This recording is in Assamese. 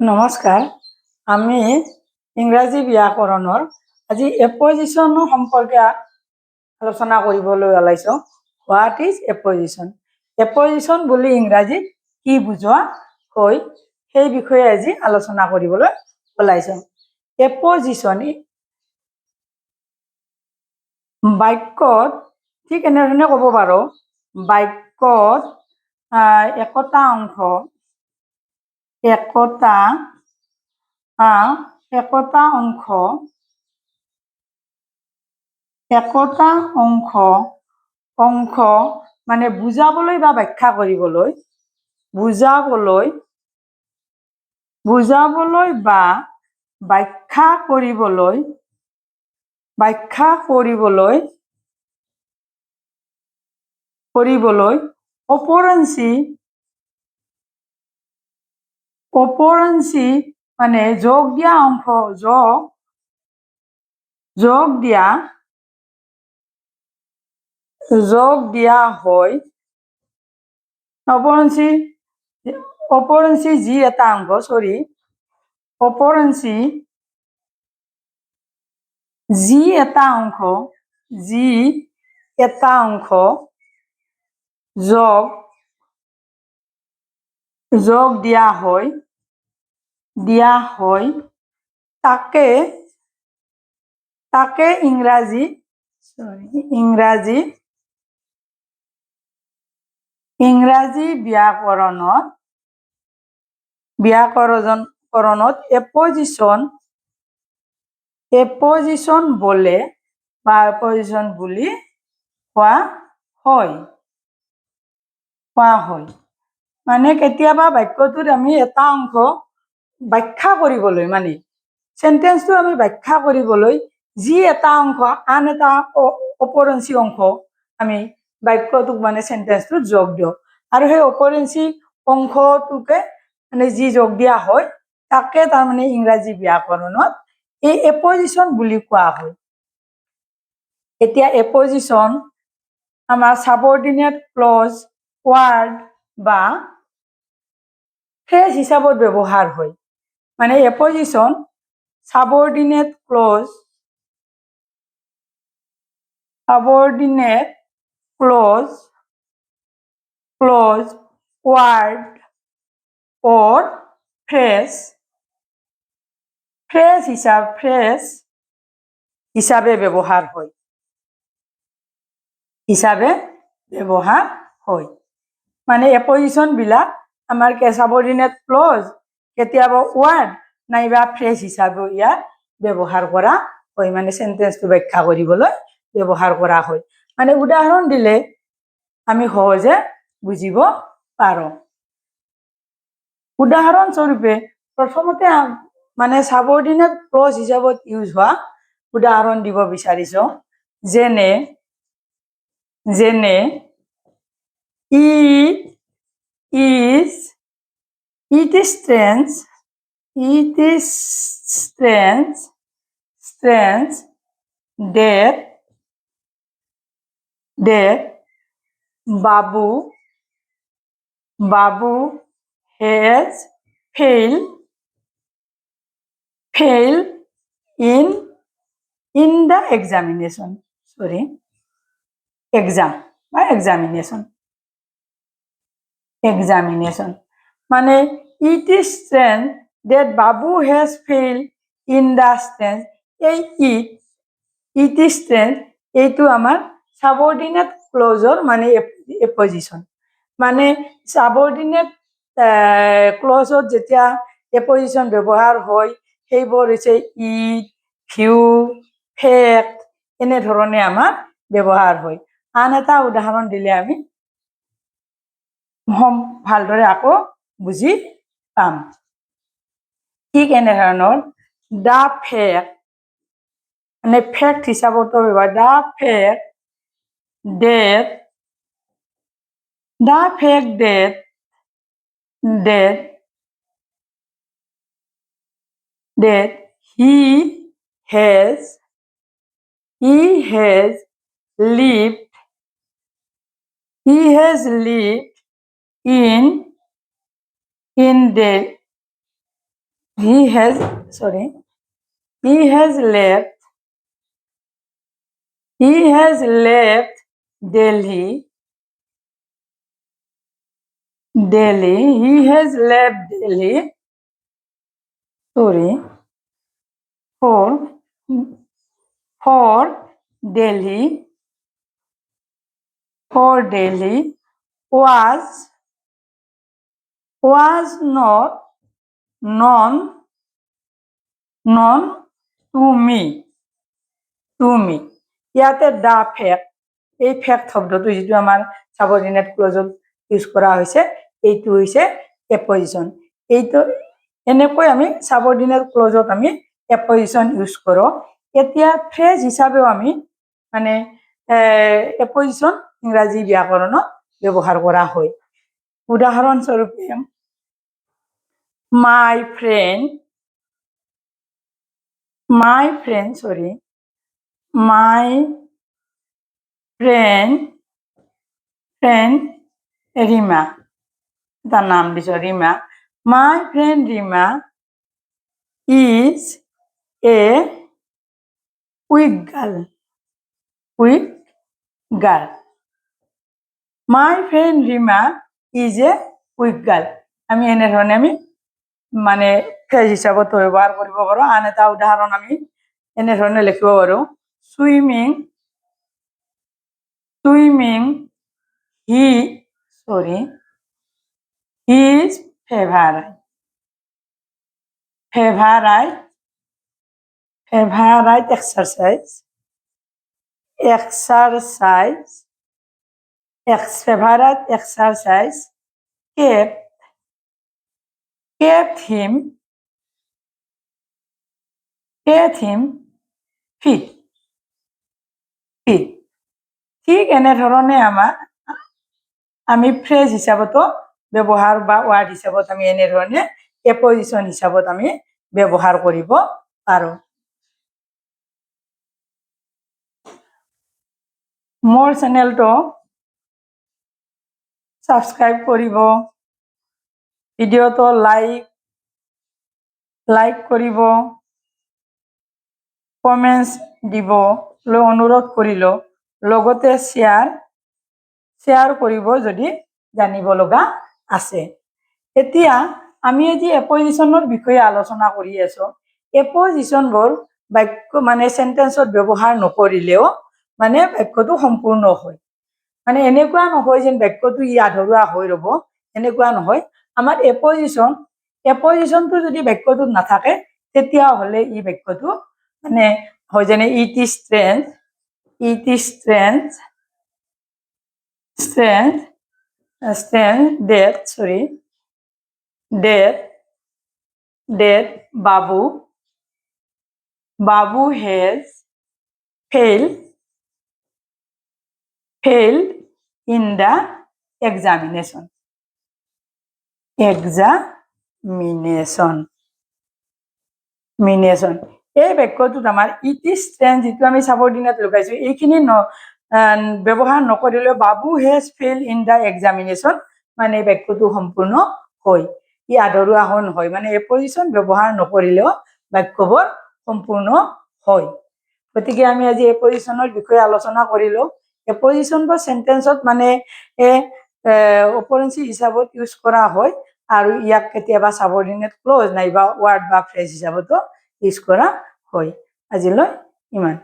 নমস্কাৰ, আমি ইংৰাজী ব্যাকৰণৰ আজি এপজিশ্যন সম্পৰ্কে আলোচনা কৰিবলৈ ওলাইছোঁ। What is এপজিশ্যন? এপজিশ্যন বুলি ইংৰাজীত কি বুজোৱা হয় সেই বিষয়ে আজি আলোচনা কৰিবলৈ ওলাইছোঁ। এপজিশ্যন বাক্যত ঠিক এনেধৰণে ক'ব পাৰোঁ, বাক্যত একোটা অংশ একোটা অংশ মানে বুজাবলৈ বা ব্যাখ্যা কৰিবলৈ বা ব্যাখ্যা কৰিবলৈ অপৰঞ্চি মানে যোগ দিয়া অংশ যোগ দিয়া হয়। অপৰঞ্চি যি এটা অংশ যি এটা অংশ যোগ দিয়া হয় তাকে ইংৰাজী ব্যাকৰণত এপজিশ্যন বোলে বা এপজিশ্যন বুলি কোৱা হয়। মানে কেতিয়াবা বাক্যটোত আমি এটা অংশ ব্যাখ্যা কৰিবলৈ, মানে সেন্টেন্সটো আমি ব্যাখ্যা কৰিবলৈ যি এটা অংশ আন এটা অপৰঞ্চি অংশ আমি বাক্যটোক মানে সেন্টেন্সটোত যোগ দিওঁ, আৰু সেই অপৰঞ্চি অংশটোকে মানে যি যোগ দিয়া হয় তাকে তাৰমানে ইংৰাজী ব্যাকৰণত এই এপজিশ্যন বুলি কোৱা হয়। এতিয়া এপজিশ্যন আমাৰ সাবঅৰ্ডিনেট ক্লজ ওয়ার্ড বা ফ্রেজ হিসাবত ব্যবহার হয়। মানে apposition subordinate clause word or phrase হিসাবে ব্যবহার হয়। মানে এপজিশন বিলাক আমাৰ সাবঅৰ্ডিনেট ক্লজ, কেতিয়াবা ওয়াৰ্ড নাইবা ফ্ৰেজ হিসাবে ইয়াৰ ব্যবহাৰ কৰা হয়, মানে সেন্টেন্সটো ব্যাখ্যা কৰিবলৈ ব্যবহাৰ কৰা হয়। মানে উদাহৰণ দিলে আমি সহজে বুজিব পাৰো। উদাহৰণস্বৰূপে প্ৰথমতে মানে সাবঅৰ্ডিনেট ক্লজ হিসাবত ইউজ হোৱা উদাহৰণ দিব বিচাৰিছো, যেনে it is strange that Babu has failed in the examination. মানে it is strange that Babu has failed in the strange, এই it is strange এইটো আমাৰ সাবঅৰ্ডিনেট ক্লজৰ মানে এপজিশন। মানে সাবঅৰ্ডিনেট ক্লজত যেতিয়া এপজিশন ব্যৱহাৰ হয় সেইবোৰ হৈছে ইট, ভিউ, ফেক্ট এনেধৰণে আমাৰ ব্যৱহাৰ হয়। আন এটা উদাহৰণ দিলে আমি ভালদৰে আকৌ বুজি পাম। ঠিক এনেধৰণৰ দা ফেক্ট মানে ফেক্ট হিচাপতো ব্যৱহাৰ, দা fact that he has lived in he has sorry he has left Delhi he has left Delhi sorry for for Delhi was not known to me ইয়াতে দা ফেক্ট এই ফেক্ট শব্দটো যিটো আমাৰ সাবঅৰ্ডিনেট ক্লজত ইউজ কৰা হৈছে এইটো হৈছে এপজিশন এইটো এনেকৈ আমি সাবঅৰ্ডিনেট ক্লজত আমি এপজিশন ইউজ কৰোঁ এতিয়া ফ্ৰেজ হিচাপেও আমি মানে এপজিশন ইংৰাজী ব্যাকৰণত ব্যৱহাৰ কৰা হয় উদাহৰণস্বৰূপে my friend Rima তার নাম দিছো Rima my friend Rima is a weak girl my friend Rima is a weak girl আমি এনেধৰণে আমি মানে ফ্ৰেজ হিচাপত ব্যৱহাৰ কৰিব পাৰোঁ আন এটা উদাহৰণ আমি এনেধৰণে লিখিব পাৰোঁ swimming his favorite exercise kept him fit ঠিক এনেধৰণে আমি ফ্ৰেজ হিচাপতো ব্যৱহাৰ বা ওয়াৰ্ড হিচাপত আমি এনেধৰণে এপজিশন হিচাপত আমি ব্যৱহাৰ কৰিব পাৰোঁ মোৰ চেনেলটো সাবস্ক্ৰাইব কৰিব ভিডিওটো লাইক কৰিব কমেন্টস দিব অনুৰোধ কৰিলো লগতে শেয়াৰ কৰিব যদি জানিব লগা আছে এতিয়া আমি আজি এপজিশনৰ বিষয়ে আলোচনা কৰি আছো এপজিশনবোৰ বাক্য মানে সেন্টেন্সত ব্যৱহাৰ নকৰিলেও মানে বাক্যটো সম্পূৰ্ণ হয় মানে এনেকুৱা নহয় যেন বাক্যটো ই আধৰুৱা হৈ ৰব এনেকুৱা নহয় আমাৰ এপজিশনটো যদি বাক্যটোত নাথাকে তেতিয়া হলে ই বাক্যটো মানে হয় যেনে it is strength that Babu has failed in the examination এই বাক্যটোত আমাৰ it is strength যিটো আমি সাবঅৰ্ডিনেট লগাইছো এইখিনি ব্যৱহাৰ নকৰিলে বাবু has failed in the examination মানে বাক্যটো সম্পূৰ্ণ হয় ই আধৰুৱা হয় মানে এপজিশন ব্যৱহাৰ নকৰিলেও বাক্যবোৰ সম্পূৰ্ণ হয় গতিকে আমি আজি এপজিশনৰ বিষয়ে আলোচনা কৰিলো এপজিশন বা সেন্টেন্সত মানে অপৰেঞ্চি হিচাপত ইউজ কৰা হয় আৰু ইয়াক কেতিয়াবা সাবঅৰ্ডিনেট ক্লজ নাইবা ওয়াৰ্ড বা ফ্ৰেজ হিচাপতো ইউজ কৰা হয় আজিলৈ ইমান